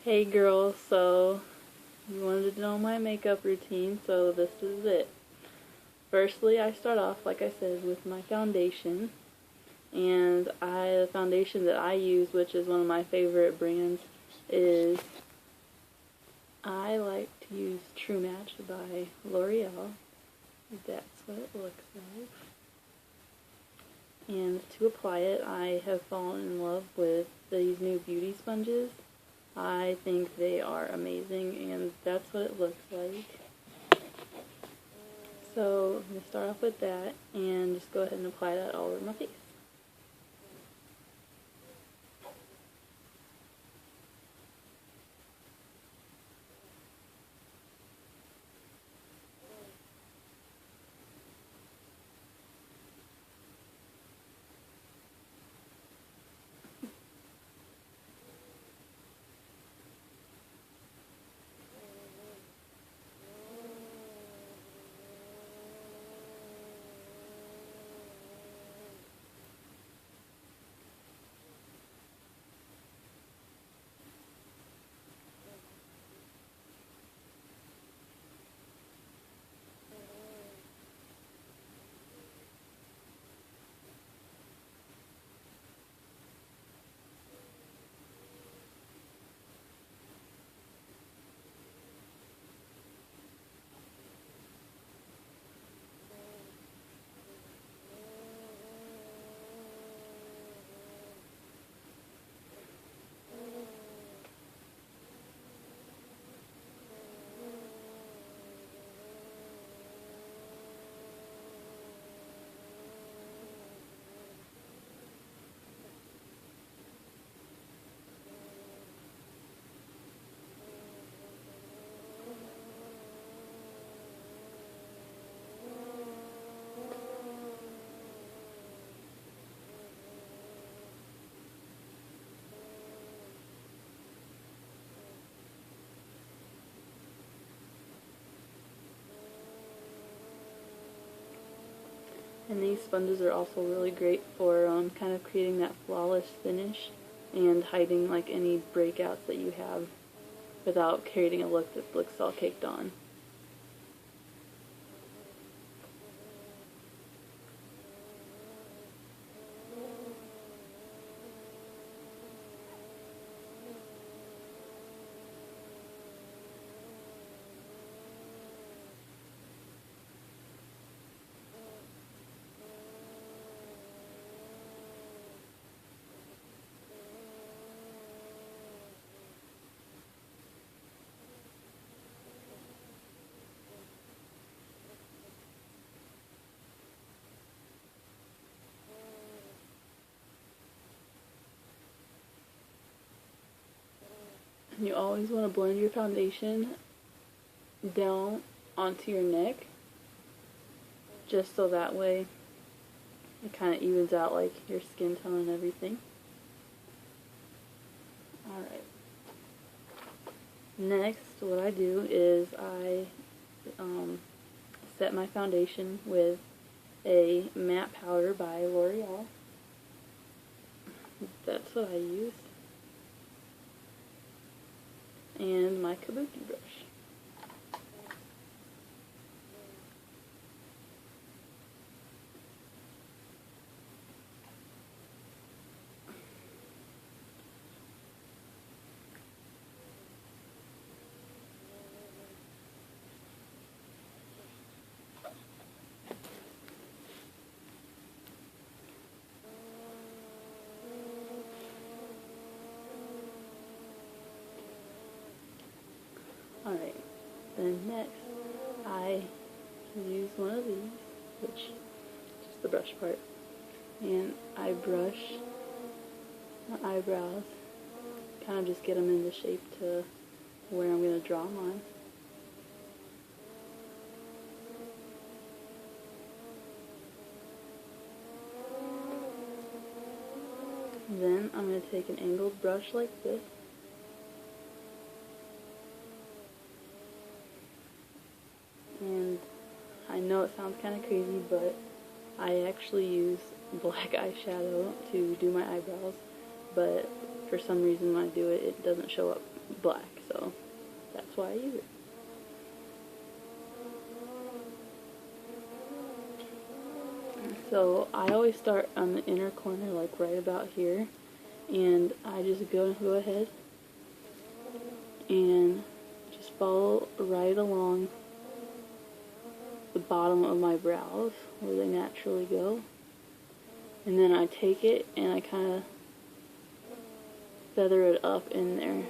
Hey girl, so you wanted to know my makeup routine, so this is it. Firstly, I start off, like I said, with my foundation. And the foundation that I use, which is one of my favorite brands, is I like to use True Match by L'Oreal. That's what it looks like. And to apply it, I have fallen in love with these new beauty sponges. I think they are amazing, and that's what it looks like. So I'm going to start off with that, and just go ahead and apply that all over my face. And these sponges are also really great for kind of creating that flawless finish and hiding like any breakouts that you have without creating a look that looks all caked on. You always want to blend your foundation down onto your neck, just so that way it kind of evens out like your skin tone and everything. Alright. Next, what I do is I set my foundation with a matte powder by L'Oreal. That's what I use. And my kabuki brush. Alright, then next I use one of these, which is just the brush part, and I brush my eyebrows, kind of just get them in the shape to where I'm going to draw them on. Then I'm going to take an angled brush like this, and I know it sounds kind of crazy, but I actually use black eyeshadow to do my eyebrows, but for some reason when I do it, it doesn't show up black, so that's why I use it. So I always start on the inner corner, like right about here, and I just go ahead and just follow right along the bottom of my brows where they naturally go, and then I take it and I kind of feather it up in there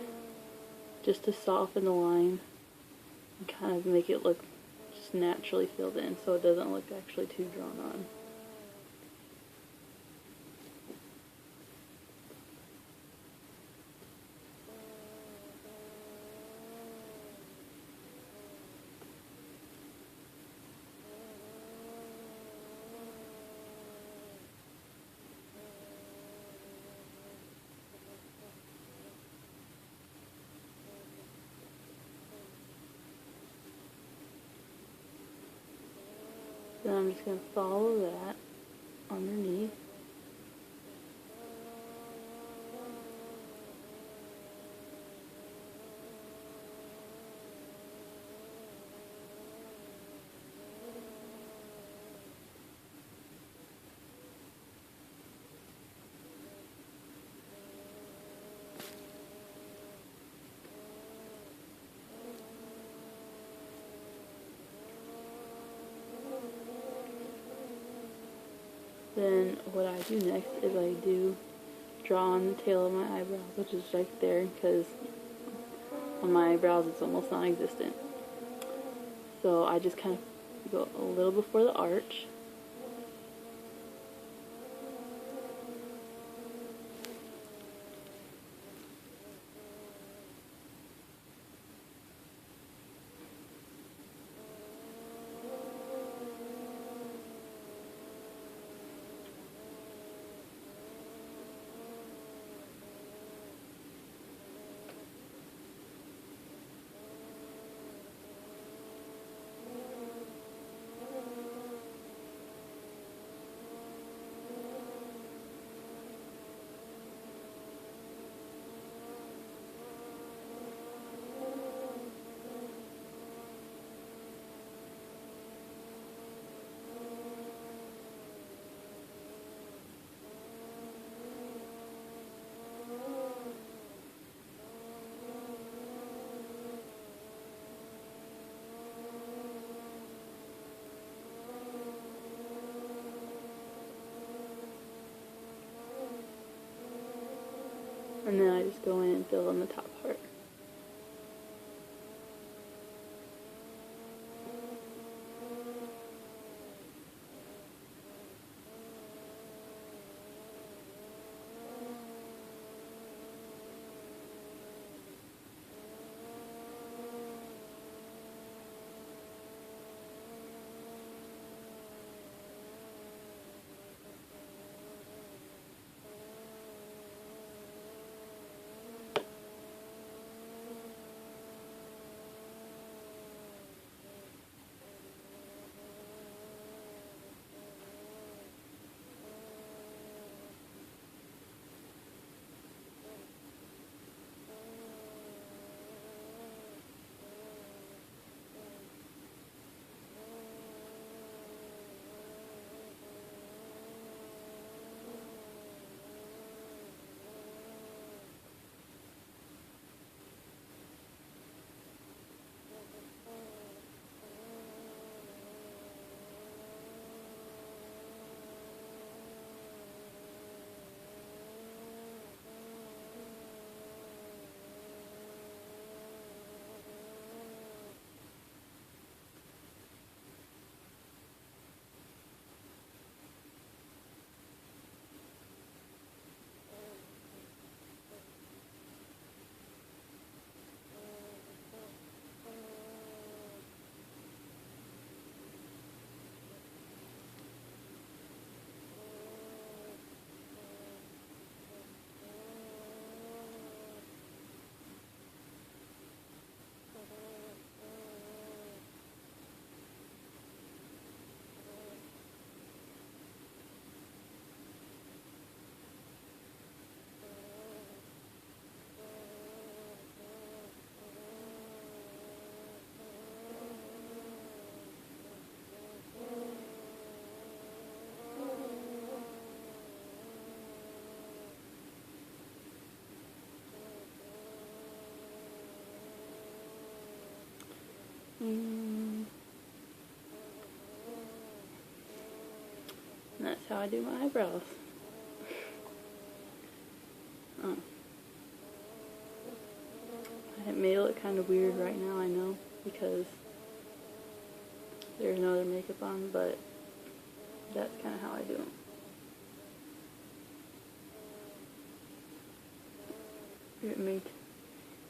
just to soften the line and kind of make it look just naturally filled in so it doesn't look actually too drawn on. Then I'm just going to follow that underneath. Then what I do next is I do draw on the tail of my eyebrows, which is right there, because on my eyebrows it's almost non-existent. So I just kind of go a little before the arch. And then I just go in and fill in the top part. And that's how I do my eyebrows. Oh. I made it look kind of weird right now, I know, because there's no other makeup on, but that's kind of how I do them.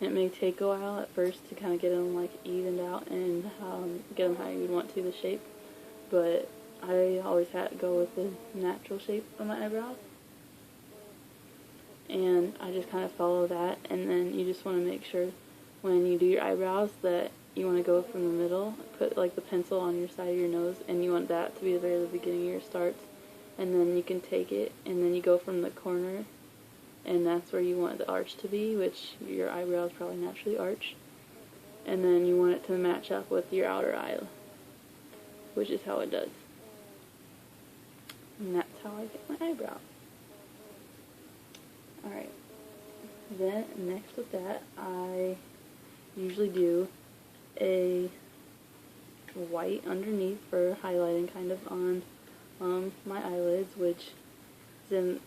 It may take a while at first to kind of get them like evened out and get them how you would want to, the shape, but I always had to go with the natural shape of my eyebrows, and I just kind of follow that. And then you just want to make sure when you do your eyebrows that you want to go from the middle, put like the pencil on your side of your nose, and you want that to be the very beginning of your starts, and then you can take it and then you go from the corner, and that's where you want the arch to be, which your eyebrows probably naturally arch, and then you want it to match up with your outer eye, which is how it does. And that's how I get my eyebrows. Alright, then next with that, I usually do a white underneath for highlighting kind of on my eyelids, which is in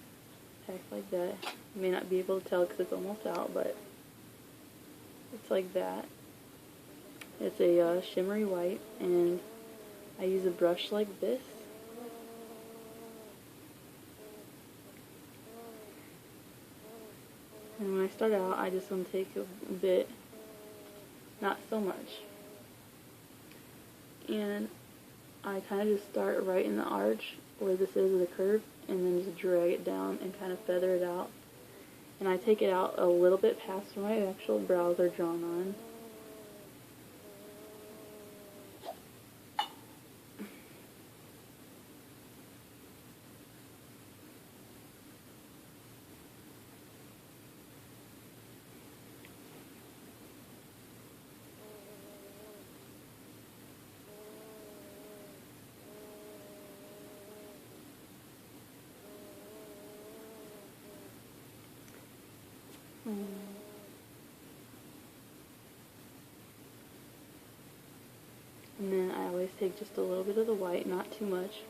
pack like that. You may not be able to tell because it's almost out, but it's like that. It's a shimmery white, and I use a brush like this. And when I start out, I just want to take a bit, not so much, and I kind of just start right in the arch where this is the curve, and then just drag it down and kind of feather it out. And I take it out a little bit past where my actual brows are drawn on. And then I always take just a little bit of the white, not too much,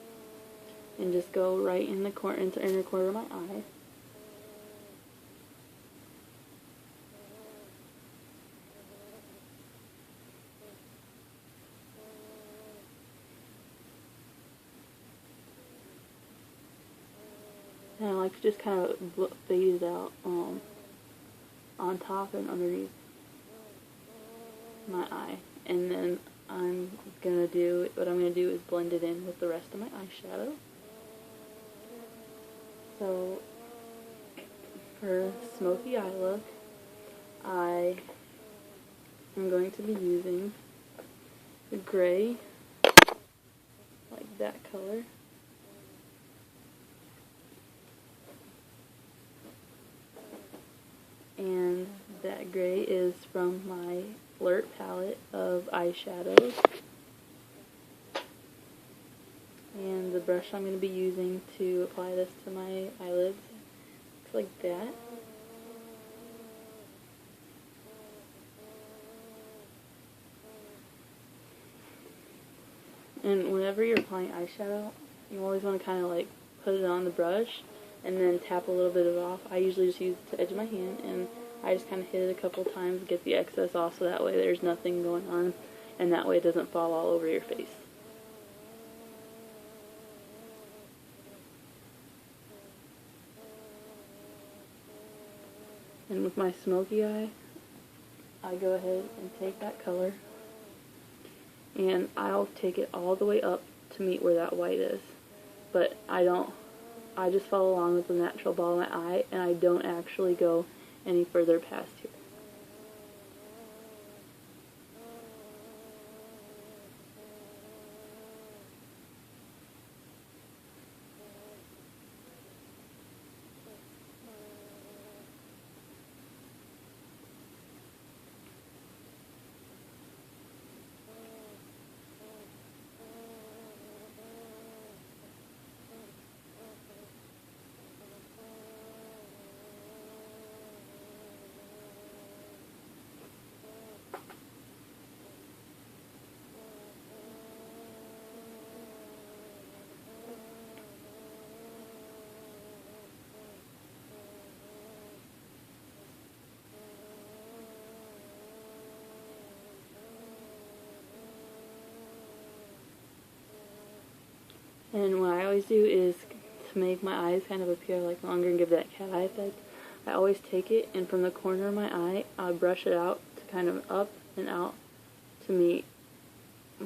and just go right in the corner, into the inner corner of my eye. And I like to just kind of phase it out on top and underneath my eye. And then what I'm going to do is blend it in with the rest of my eyeshadow. So, for smoky eye look, I am going to be using the gray, like that color. And that gray is from my Flirt palette of eyeshadows. And the brush I'm going to be using to apply this to my eyelids looks like that. And whenever you're applying eyeshadow, you always want to kind of like put it on the brush and then tap a little bit of it off. I usually just use the edge of my hand, and I just kind of hit it a couple times, get the excess off, so that way there's nothing going on, and that way it doesn't fall all over your face. And with my smoky eye, I go ahead and take that color, and I'll take it all the way up to meet where that white is. But I just follow along with the natural ball of my eye, and I don't actually go any further past here. And what I always do is, to make my eyes kind of appear like longer and give that cat eye effect, I always take it and from the corner of my eye, I'll brush it out to kind of up and out to meet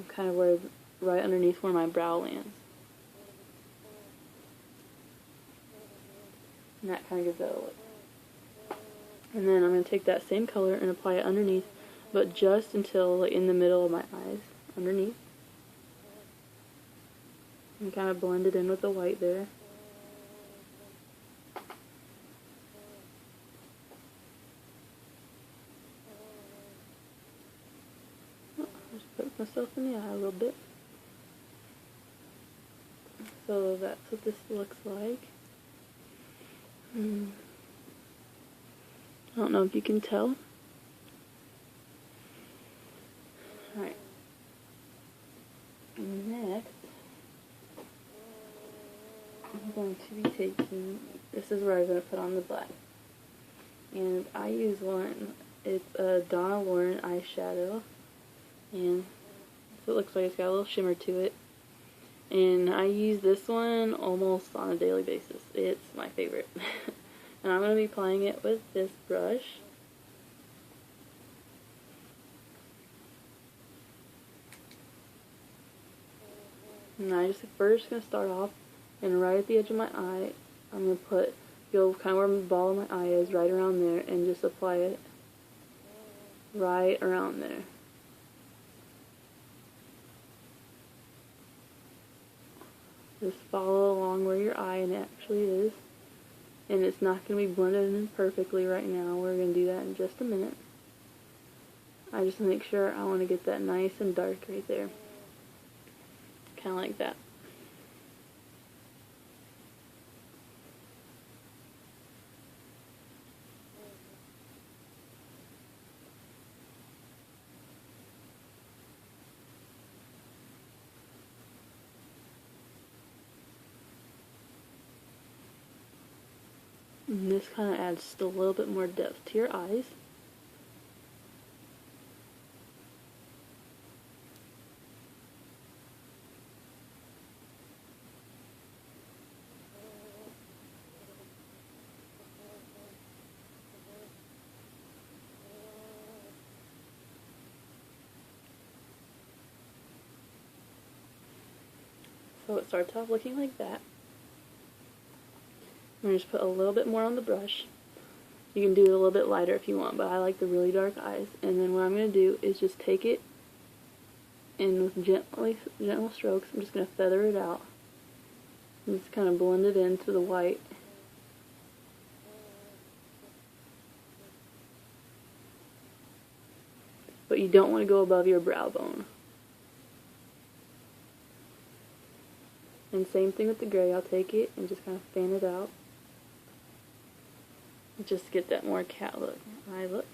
kind of where, right underneath where my brow lands. And that kind of gives that a look. And then I'm going to take that same color and apply it underneath, but just until like in the middle of my eyes, underneath. And kind of blend it in with the white there. Just put myself in the eye a little bit. So that's what this looks like. I don't know if you can tell. Alright. Next, I'm going to be taking, this is where I'm going to put on the black. And I use one, it's a Donna Lauren eyeshadow. And so it looks like it's got a little shimmer to it. And I use this one almost on a daily basis. It's my favorite. And I'm going to be applying it with this brush. And I just first going to start off, and right at the edge of my eye, I'm going to put, go kind of where the ball of my eye is, right around there, and just apply it right around there. Just follow along where your eye actually is. And it's not going to be blended in perfectly right now. We're going to do that in just a minute. I just make sure I want to get that nice and dark right there. Kind of like that. And this kind of adds just a little bit more depth to your eyes. So it starts off looking like that. I'm going to just put a little bit more on the brush. You can do it a little bit lighter if you want, but I like the really dark eyes. And then what I'm going to do is just take it, and with gentle strokes, I'm just going to feather it out. And just kind of blend it into the white. But you don't want to go above your brow bone. And same thing with the gray. I'll take it and just kind of fan it out. Just get that more cat look, eye look.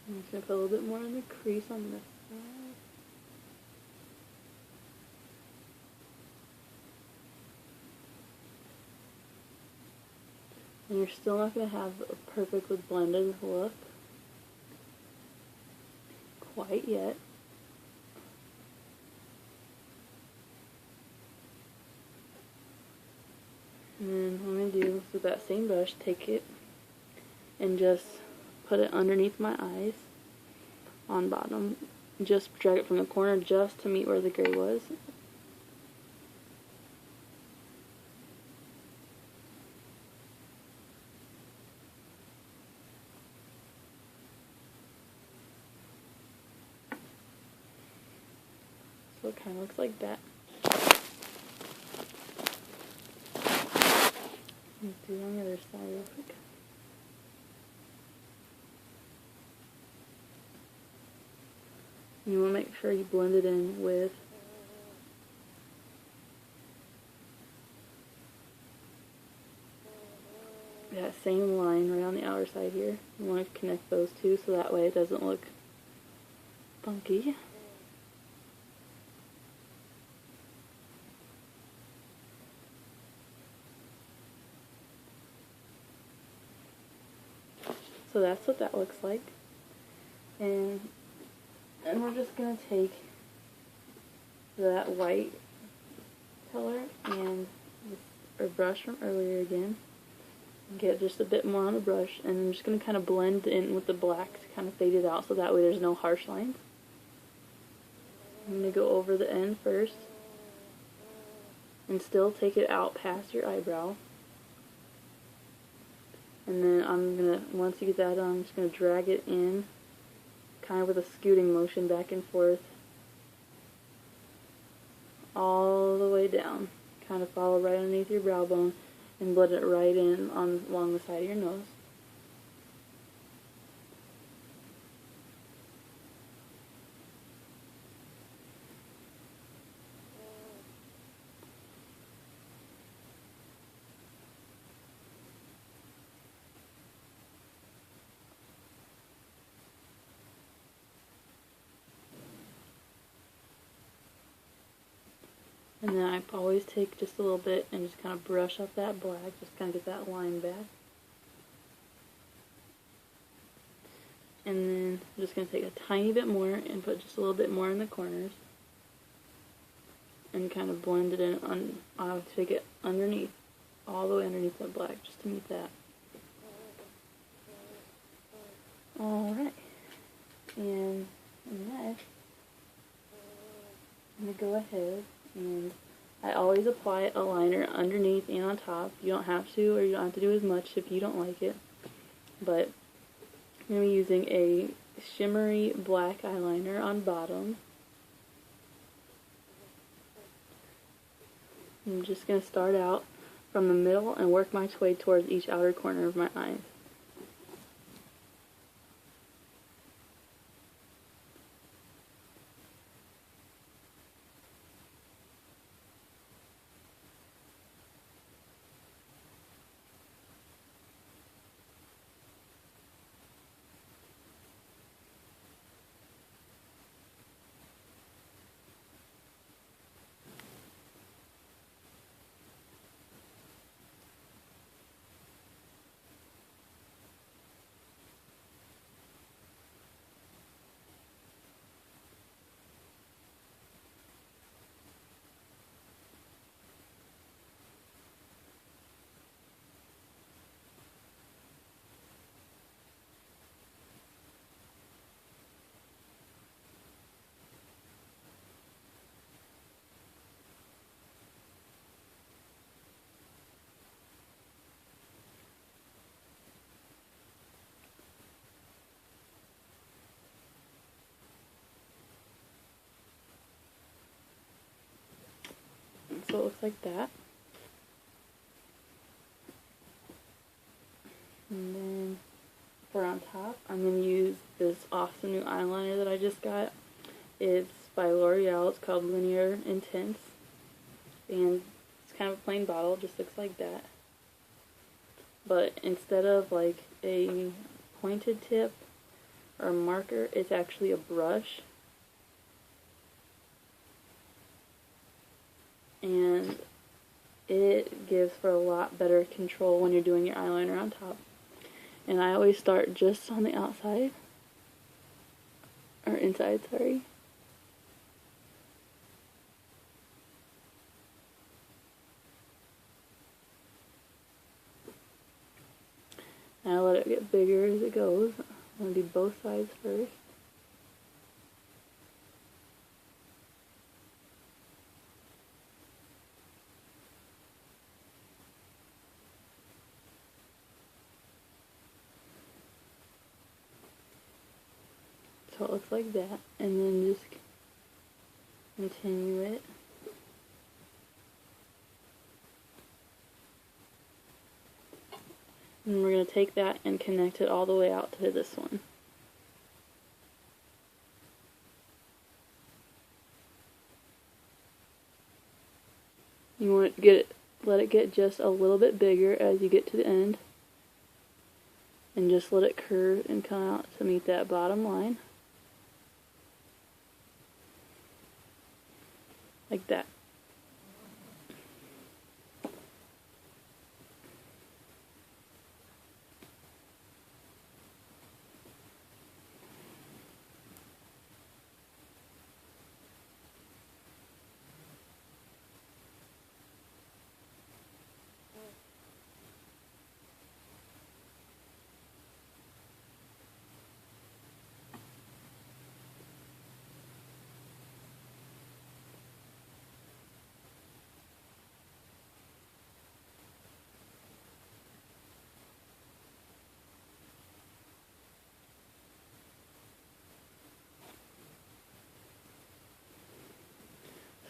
I'm just going to put a little bit more in the crease on this side. And you're still not going to have a perfectly blended look quite yet. And then what I'm going to do is with that same brush, take it and just put it underneath my eyes on bottom. Just drag it from the corner just to meet where the gray was. So it kind of looks like that. Let's do it on the other side real quick. You want to make sure you blend it in with same line right on the outer side here. You want to connect those two so that way it doesn't look funky. So that's what that looks like. And we're just going to take that white color and our brush from earlier again. Get just a bit more on the brush, and I'm just going to kind of blend in with the black to kind of fade it out so that way there's no harsh lines. I'm going to go over the end first and still take it out past your eyebrow. And then I'm going to, once you get that on, I'm just going to drag it in kind of with a scooting motion back and forth all the way down. Kind of follow right underneath your brow bone and blend it right in along the side of your nose. And then I always take just a little bit and just kind of brush up that black, just kind of get that line back. And then I'm just going to take a tiny bit more and put just a little bit more in the corners. And kind of blend it in, I'll take it underneath, all the way underneath that black, just to meet that. Alright. And next, I'm going to go ahead and I always apply a liner underneath and on top. You don't have to, or you don't have to do as much if you don't like it. But I'm going to be using a shimmery black eyeliner on bottom. I'm just going to start out from the middle and work my way towards each outer corner of my eyes. So it looks like that. And then for on top, I'm going to use this awesome new eyeliner that I just got. It's by L'Oreal. It's called Linear Intense. And it's kind of a plain bottle, just looks like that. But instead of like a pointed tip or a marker, it's actually a brush. And it gives for a lot better control when you're doing your eyeliner on top. And I always start just on the outside, or inside, sorry. And I let it get bigger as it goes. I'm going to do both sides first. So it looks like that, and then just continue it. And we're going to take that and connect it all the way out to this one. You want to let it get just a little bit bigger as you get to the end. and just let it curve and come out to meet that bottom line. Like that.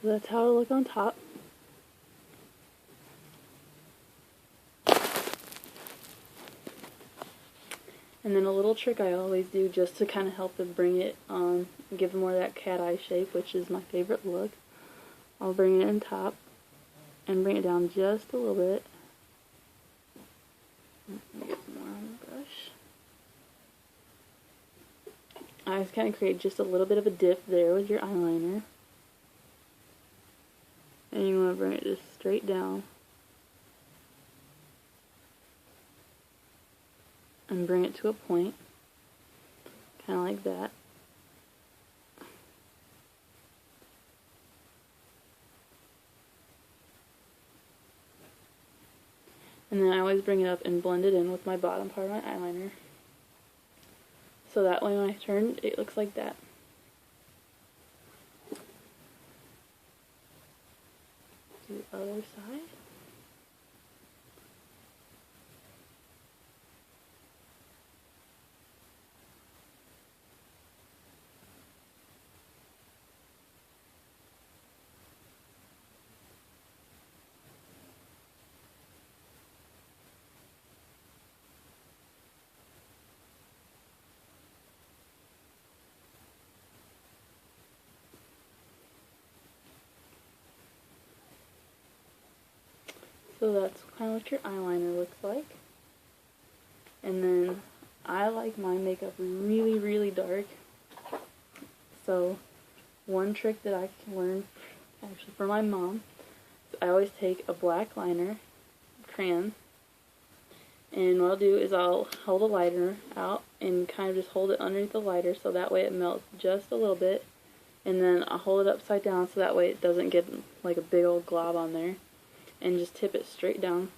So that's how it'll look on top. And then a little trick I always do just to kind of help it bring it give it more of that cat eye shape, which is my favorite look. I'll bring it on top and bring it down just a little bit. Let me get some more on the brush. I just kind of create just a little bit of a dip there with your eyeliner. And you want to bring it just straight down. And bring it to a point. Kind of like that. And then I always bring it up and blend it in with my bottom part of my eyeliner. So that way when I turn, it looks like that. Do the other side. So that's kind of what your eyeliner looks like. And then I like my makeup really, really dark. So one trick that I learned actually from my mom is I always take a black liner, crayon, and what I'll do is I'll hold a lighter out and kind of just hold it underneath the lighter so that way it melts just a little bit. And then I'll hold it upside down so that way it doesn't get like a big old glob on there. And just tip it straight down.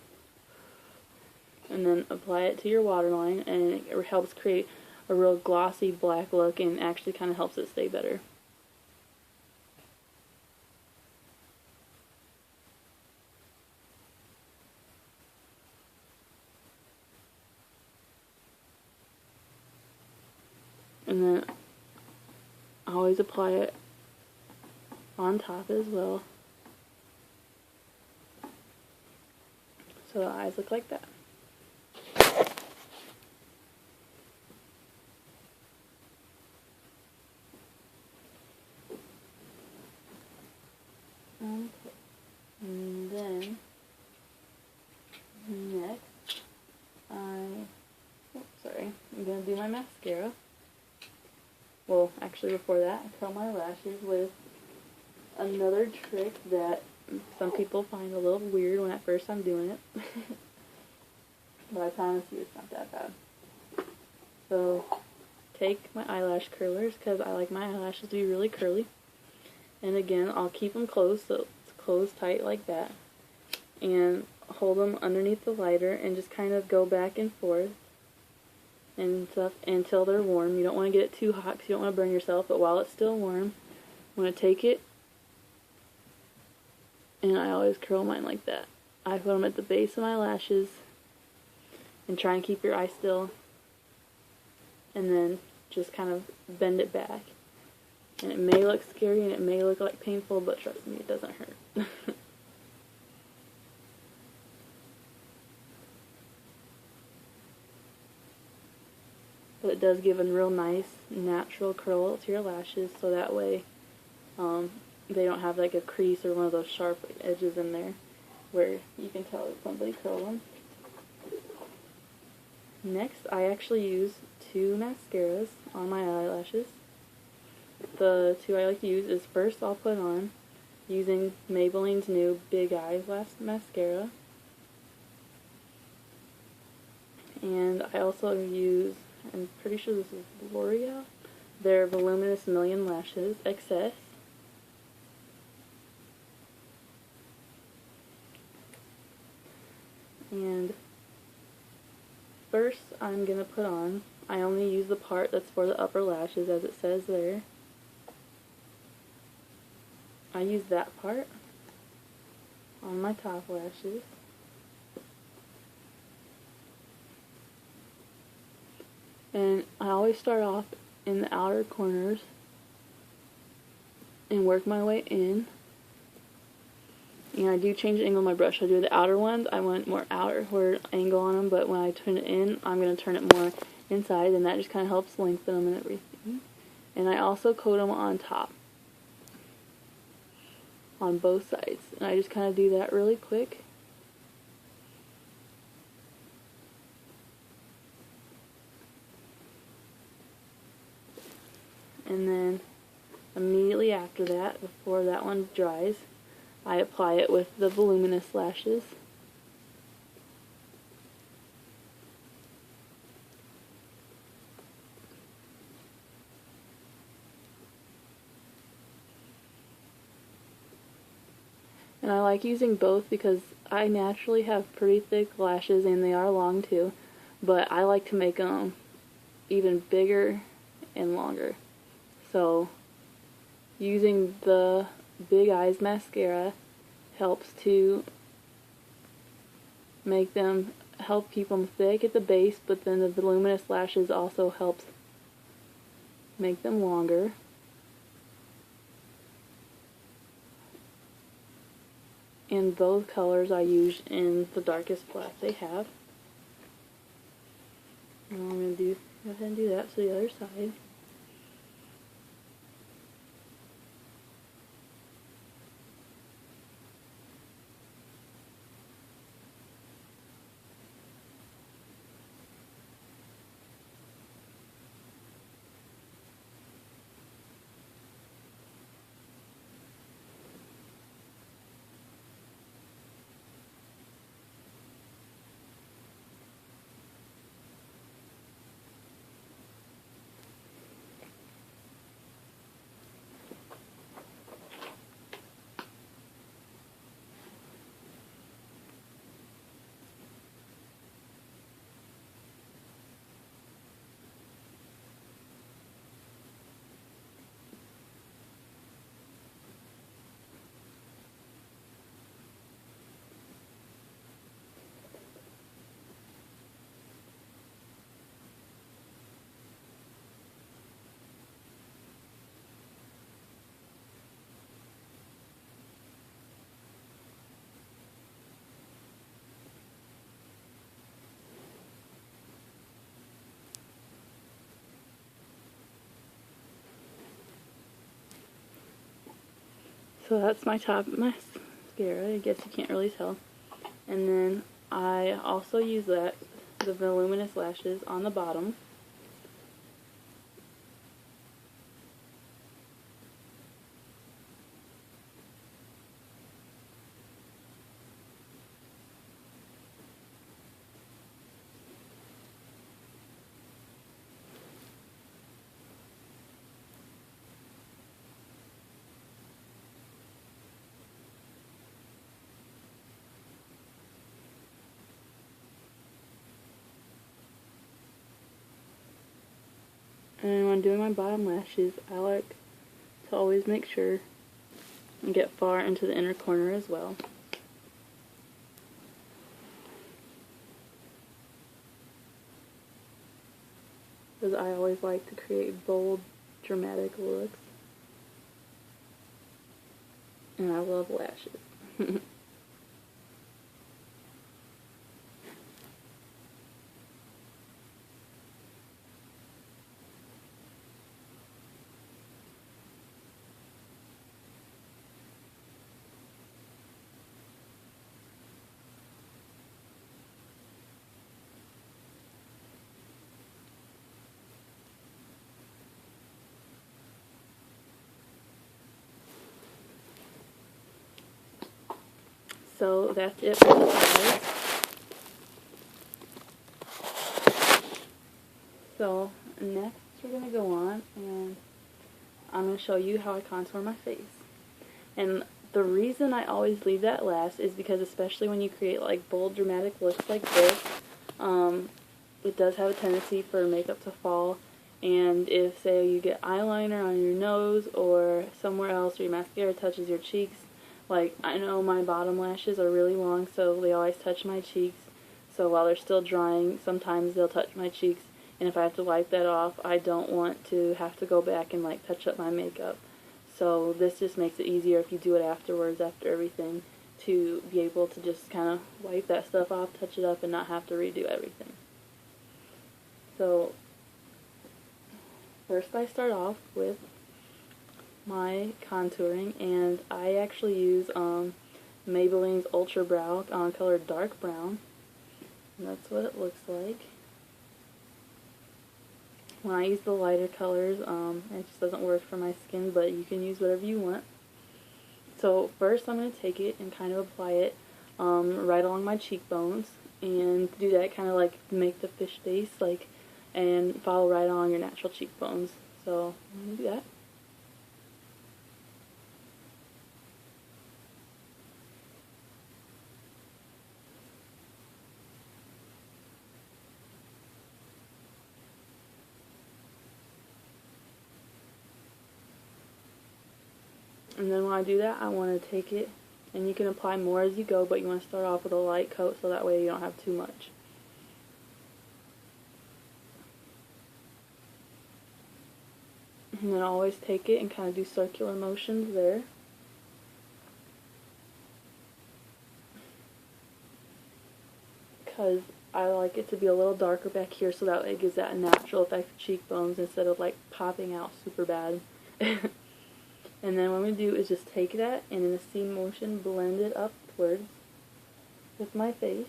And then apply it to your waterline, and it helps create a real glossy black look and actually kind of helps it stay better. And then I always apply it on top as well. So the eyes look like that. Okay. And then next I'm gonna do my mascara. Well, actually before that, I curl my lashes with another trick that some people find a little weird when at first I'm doing it. But I promise you it's not that bad. So, take my eyelash curlers, because I like my eyelashes to be really curly. And again, I'll keep them closed, so it's closed tight like that. And hold them underneath the lighter and just kind of go back and forth and stuff until they're warm. You don't want to get it too hot because you don't want to burn yourself, but while it's still warm, I'm going to take it, and I always curl mine like that. I put them at the base of my lashes and try and keep your eye still, and then just kind of bend it back. And it may look scary and it may look like painful, but trust me, it doesn't hurt. But it does give a real nice natural curl to your lashes, so that way they don't have like a crease or one of those sharp edges in there where you can tell that somebody curled them. Next, I actually use two mascaras on my eyelashes. The two I like to use is, first I'll put on using Maybelline's new Big Eyes mascara. And I also use, I'm pretty sure this is L'Oreal, their Voluminous Million Lashes XS. And first I'm going to put on, I only use the part that's for the upper lashes as it says there. I use that part on my top lashes. And I always start off in the outer corners and work my way in. And I do change the angle of my brush. I do the outer ones, I want more outward angle on them, but when I turn it in, I'm going to turn it more inside, and that just kind of helps lengthen them and everything. And I also coat them on top, on both sides. And I just kind of do that really quick. And then immediately after that, before that one dries, I apply it with the voluminous lashes. And I like using both because I naturally have pretty thick lashes, and they are long too, but I like to make them even bigger and longer. So using the Big Eyes mascara helps to make them, help keep them thick at the base, but then the voluminous lashes also helps make them longer. And both colors I use in the darkest black they have. And I'm going to go ahead and do that to the other side. So that's my top mascara. I guess you can't really tell. And then I also use the voluminous lashes on the bottom. And when doing my bottom lashes, I like to always make sure and get far into the inner corner as well. Because I always like to create bold, dramatic looks. And I love lashes. So that's it for the eyes. So next we're going to go on and I'm going to show you how I contour my face. And the reason I always leave that last is because especially when you create like bold dramatic looks like this, it does have a tendency for makeup to fall. And if, say, you get eyeliner on your nose or somewhere else or your mascara touches your cheeks, like I know my bottom lashes are really long, so they always touch my cheeks. So while they're still drying, sometimes they'll touch my cheeks. And if I have to wipe that off, I don't want to have to go back and like touch up my makeup. So this just makes it easier if you do it afterwards, after everything, to be able to just kind of wipe that stuff off, touch it up, and not have to redo everything. So first I start off with my contouring, and I actually use Maybelline's Ultra Brow color dark brown. And that's what it looks like. When I use the lighter colors, it just doesn't work for my skin, but you can use whatever you want. So first I'm going to take it and kind of apply it right along my cheekbones, and do that kind of like make the fish face, like, and follow right along your natural cheekbones. So I'm going to do that. And then when I do that, I want to take it, and you can apply more as you go, but you want to start off with a light coat so that way you don't have too much. And then always take it and kind of do circular motions there. Because I like it to be a little darker back here so that way it gives that natural effect of cheekbones instead of like popping out super bad. And then what I'm going to do is just take that and in a C motion blend it upwards with my face.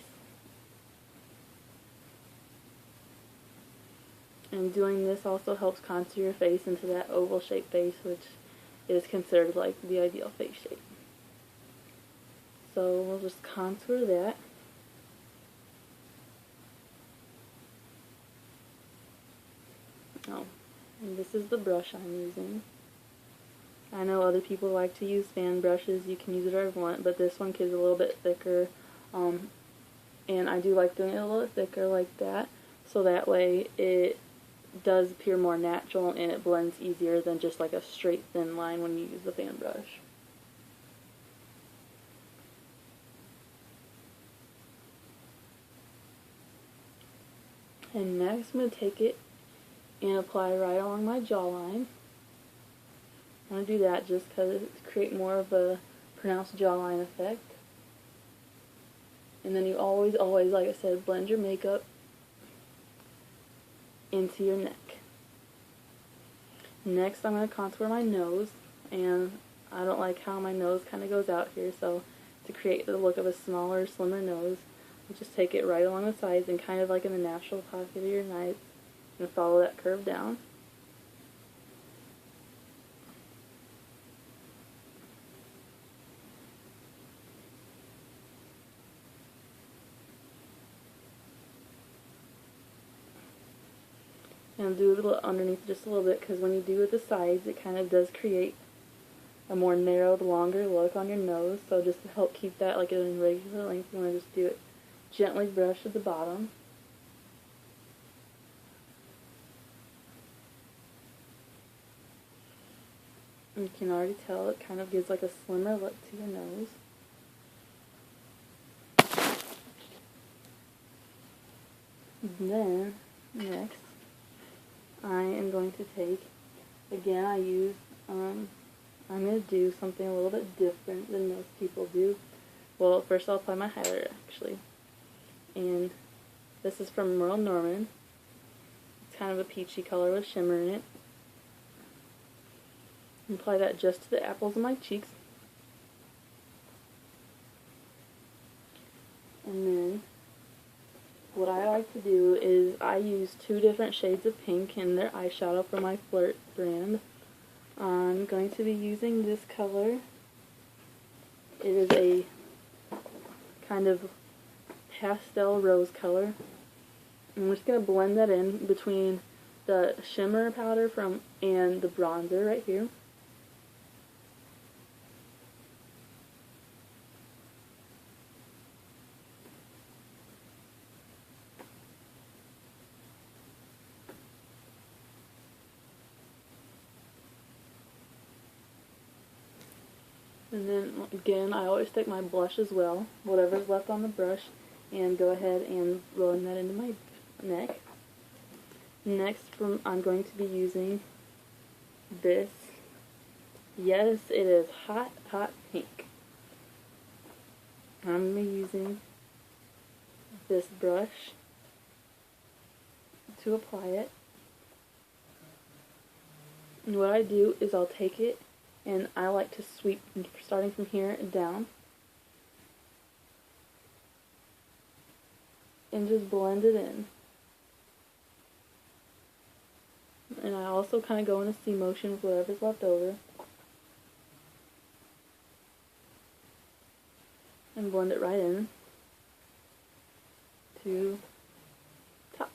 And doing this also helps contour your face into that oval shaped face, which is considered like the ideal face shape. So we'll just contour that. Oh, and this is the brush I'm using. I know other people like to use fan brushes. You can use it whatever you want, but this one is a little bit thicker, and I do like doing it a little bit thicker like that, so that way it does appear more natural and it blends easier than just like a straight thin line when you use the fan brush. And next I'm going to take it and apply right along my jawline. I'm going to do that just because to create more of a pronounced jawline effect. And then you always, like I said, blend your makeup into your neck. Next I'm going to contour my nose, and I don't like how my nose kind of goes out here, so to create the look of a smaller, slimmer nose, you just take it right along the sides and kind of like in the natural pocket of your knife and follow that curve down. And do a little underneath just a little bit, because when you do it the sides, it kind of does create a more narrowed, longer look on your nose. So just to help keep that like at a regular length, you want to just do it gently, brush at the bottom. And you can already tell it kind of gives like a slimmer look to your nose. And then next, I am going to take, again I'm going to do something a little bit different than most people do. Well, first I'll apply my highlighter actually. And this is from Merle Norman. It's kind of a peachy color with shimmer in it. And apply that just to the apples of my cheeks. And then what I like to do is I use 2 different shades of pink in their eyeshadow for my Flirt brand. I'm going to be using this color. It is a kind of pastel rose color. I'm just going to blend that in between the shimmer powder and the bronzer right here. And then again, I always take my blush as well, whatever's left on the brush, and go ahead and blend that into my neck. Next, I'm going to be using this. Yes, it is hot, hot pink. I'm going to be using this brush to apply it. And what I do is I'll take it and I like to sweep starting from here and down and just blend it in. And I also kind of go in a C motion with whatever's left over and blend it right in to top.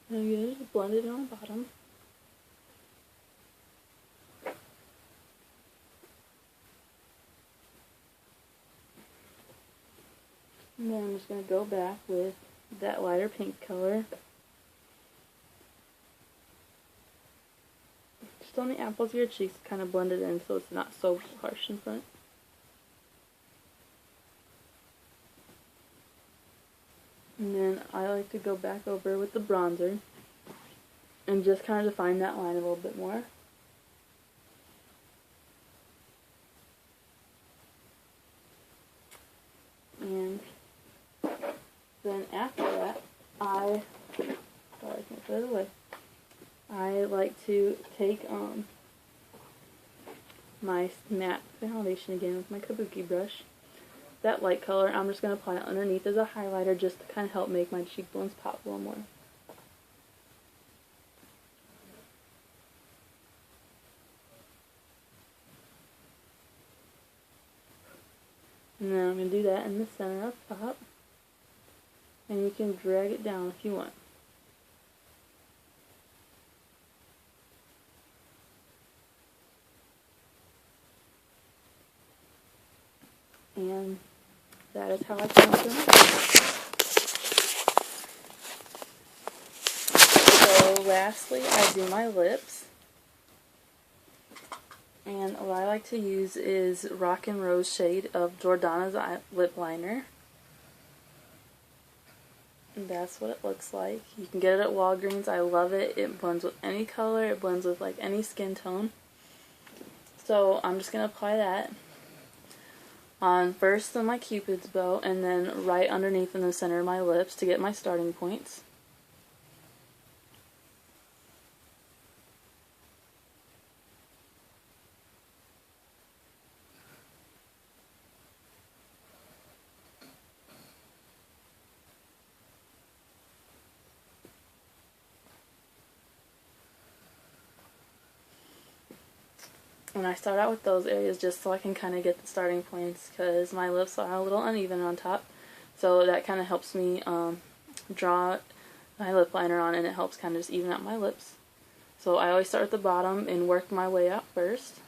And again, just blend it on the bottom. And then I'm just going to go back with that lighter pink color. Just on the apples of your cheeks, kind of blend it in so it's not so harsh in front. And then I like to go back over with the bronzer and just kind of define that line a little bit more. And then after that, I like to take my matte foundation again with my kabuki brush. That light color, I'm just going to apply it underneath as a highlighter just to kind of help make my cheekbones pop a little more. And then I'm going to do that in the center up top. And you can drag it down if you want. And that is how I finish them. So lastly, I do my lips. And what I like to use is Rock and Rose shade of Jordana's lip liner. And that's what it looks like. You can get it at Walgreens. I love it. It blends with any color. It blends with like any skin tone. So I'm just going to apply that on first on my cupid's bow and then right underneath in the center of my lips to get my starting points. And I start out with those areas just so I can kind of get the starting points because my lips are a little uneven on top. So that kind of helps me draw my lip liner on, and it helps kind of just even out my lips. So I always start at the bottom and work my way out first.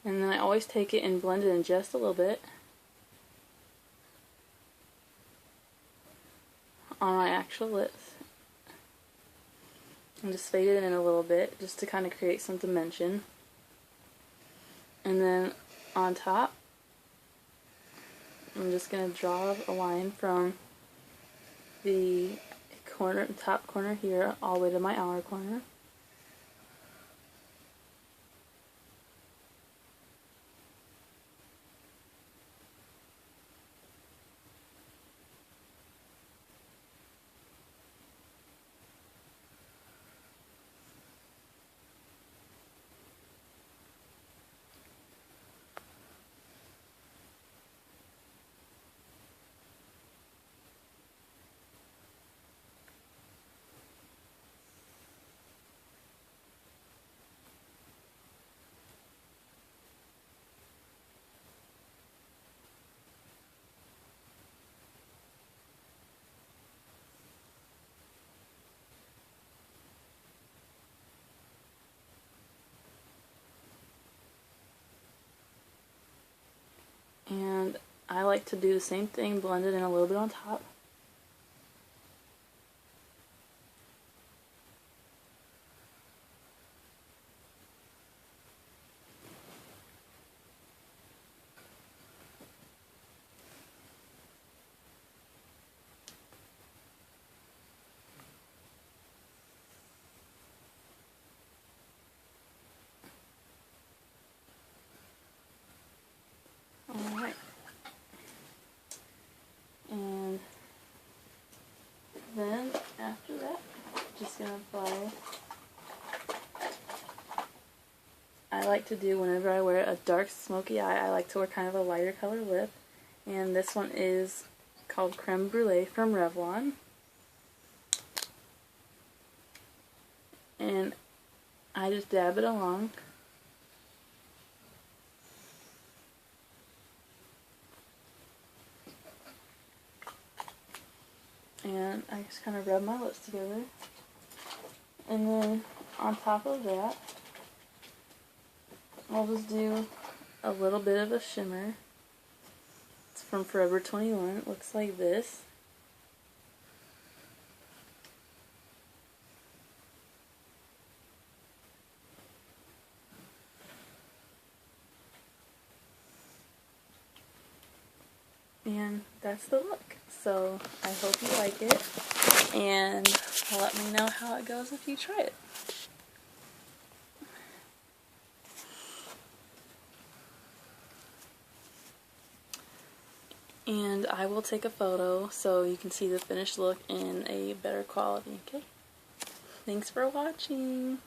And then I always take it and blend it in just a little bit on my actual lips. And just fade it in a little bit just to kind of create some dimension. And then on top, I'm just going to draw a line from the top corner here all the way to my outer corner. I like to do the same thing, blend it in a little bit on top. Alright. And then after that, just gonna apply. I like to do, whenever I wear a dark smoky eye, I like to wear kind of a lighter color lip. And this one is called Creme Brulee from Revlon. And I just dab it along. And I just kind of rub my lips together. And then on top of that, I'll just do a little bit of a shimmer. It's from Forever 21. It looks like this. And that's the look. So I hope you like it, and let me know how it goes if you try it. And I will take a photo so you can see the finished look in a better quality, okay? Thanks for watching.